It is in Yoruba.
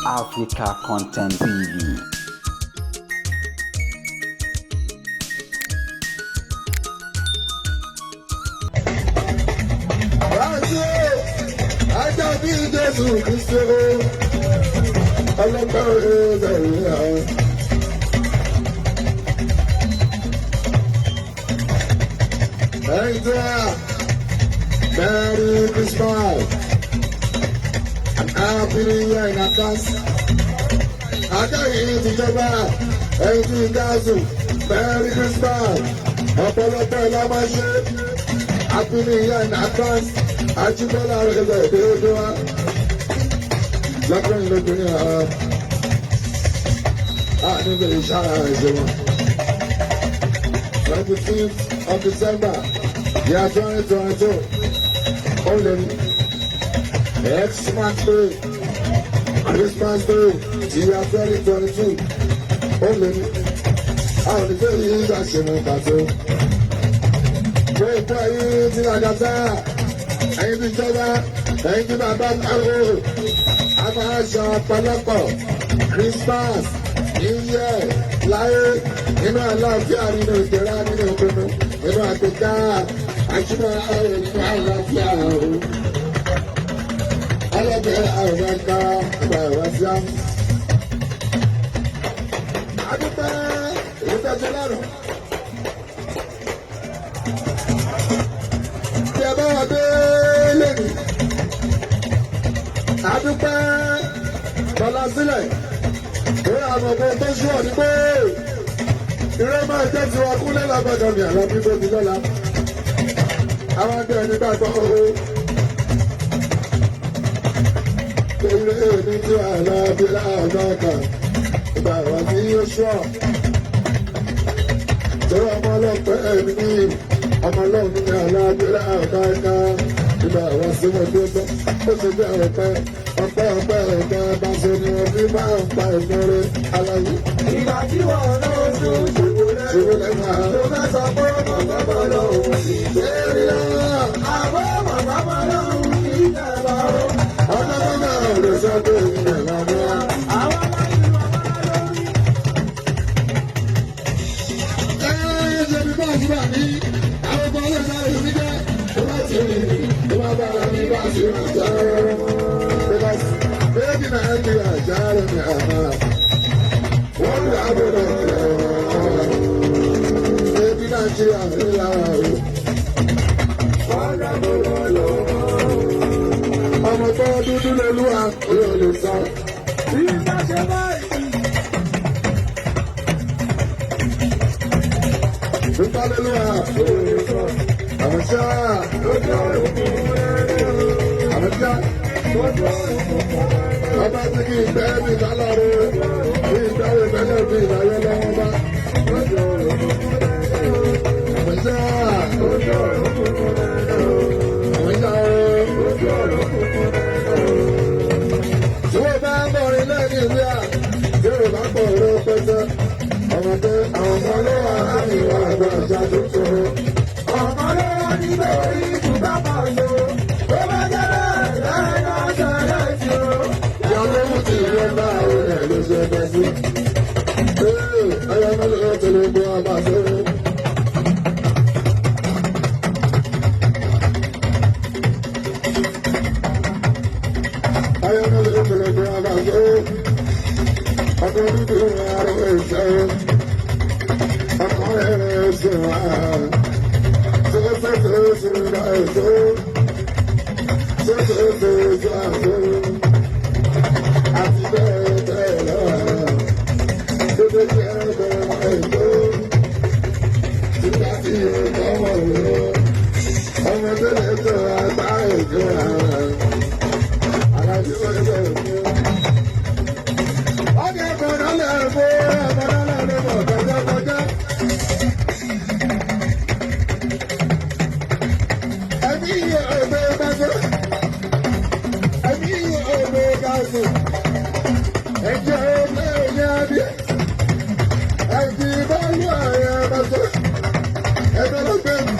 Africa Content TV. Merry Christmas and Happy New Year in advance. Akáyìn tìjọba ẹ̀yìn gáàsù Merry Christmas ọ̀pọ̀lọpọ̀ ẹ̀ la máa ṣe Happy New Year in advance. Ajíbọ́lá rẹ̀ lọ èdè odò wa lọ́kùnrin lóbìnrin níbi ìṣára ìṣòwò 25th of December year 2022 only Xmas Day Christmas Day year 2022 only àwọn onífẹ́ yìí ń ṣàṣemọ pàtó fún ìpọ́ yìí ti àgàtà ẹ̀yin ti jọba ẹ̀yin ti bàbá káwó a máa ṣe ọ̀pọ̀lọpọ̀ Christmas New Year láyé nínú àlàáfíà nínú ìdẹ̀ra nínú ìpinnu nínú àgbéká àjùmọ̀ àwọn nínú àlàáfíà ọ̀hún. ọlọ́bẹ̀ àwọn ẹ̀ka ọgbà ìwáṣíà. adúpẹ́ ìtọ́jú lọ́rùn. tí ẹ bá wà dé lẹ́nu. adúpẹ́ bọ́lá sílẹ̀. Ìwé àwọn ọmọ tó ṣú ọ̀ ní pé ìrẹ́ máa jẹ́ tiwa kúnlẹ̀ lágbàdàn ní àlọ́ bí tóbi lọ́la. Àwọn ẹgbẹ́ ẹni bá gbọ́ owó. Ilé ní tí àlọ́ bí láàbá kan ìgbà wà ní oṣù ọ̀. Ìjọba ọmọ ọlọ́pẹ́ ẹ̀mí ní ọmọ ọlọ́run ní àlọ́ bí láàbá kan ìgbà wà sí wọn tó tọ́. Ó ti gbé ọ̀pẹ́ ọpẹ́ ẹ̀ka bá ṣe ni wọ́n fi máa ń pa ìmọ̀re aláyé. Ìgbà tí wọ́n lọ sún ṣòwò lẹ́nu ló bá sọ pé mọ̀gbọ́n lòun sì lérí lọ. Àbọ̀ mọ̀gbọ́n lòun kì í tẹ̀lé ọ. Ọjọ́ tó náà lè sọ pé ìrìn àjò wa. Àwọn ọmọ ìlú ọmọ lórí. Ṣé bí bá ti wà ní àwọn ọmọ ọlọ́dà ìlú mi jẹ́? Ó bá ti rìn tó bá bá wa ní bá ti rìn jẹ́. Baby Nigeria, Jeremy, one level Baby Nigeria, ọmọ tó dúdú lolúwa yóò lè sọ. Bí ìgbà ṣe báyìí. Dúpẹ́ lolúwa yóò lè sọ. Àmọ́ ṣá lójú ọ̀rọ̀ àmọ́ ṣá ọba tí kì í bẹ́ẹ̀ bí lálọ́rọ̀ bí ìdáwó ìbẹ́lẹ̀ bí ìdáyé lọ́wọ́ bá. Àmọ́ṣá àmọ́ṣá tí wọ́n bá ń bọ̀rin lẹ́yìn ìwé à tí wọ́n bá pọ̀ ọ̀rọ̀ pẹ́sẹ́ ọmọ pé àwọn ọmọ ọlọ́wà láti wà àgbà ìjà tó ṣòro. Ọmọ lọ́wọ́ nílé orí ìtúbà pọ̀ lò. Tó bá jẹ́ bẹ́ẹ̀ lẹ́yìn náà ṣẹlẹ̀ sí o. Ìyá olówó ti rí ọba àwọn ẹ̀ ló ṣe fẹ́ sí. Ayọ̀ mẹ́lẹ̀ tó lè gbọ́ ọba sórí. Ayọ̀ mẹ́lẹ̀ tó lè gbọ́ ọba sórí. Ọkọ̀ dúdú rẹ̀ arọ ìṣẹ́. Ọkọ̀ rẹ̀ ṣe wá. Sọ́sọ́sọ́ ṣe ra èso. Sọ́sọ́sọ́ ṣe àṣọ. Àti bẹ́ẹ̀ bẹ́ẹ̀ lọ. Gbogbo jẹ́ bẹ́ẹ̀ èso. Nígbà tí ọkọ̀ wọ̀ lọ. Ọmọ tó lè tó àgbá èso ara. Alájú wọlé bẹ́ẹ̀ ni. Ọ̀gá ẹ̀kọ́ náà lè fọ́ ẹ̀kọ́ náà lè bọ̀ kọjá. Ẹbí ọ̀gbẹ́ gbàgbọ́. Ẹbí ọ̀gbẹ́ gbàgbọ́. Ẹjọ́ ọ̀gbẹ́ ẹ̀yà bí. Ẹ̀jì bá lù àyà gbàgbọ́. Ẹgbẹ́ ló gbé mi.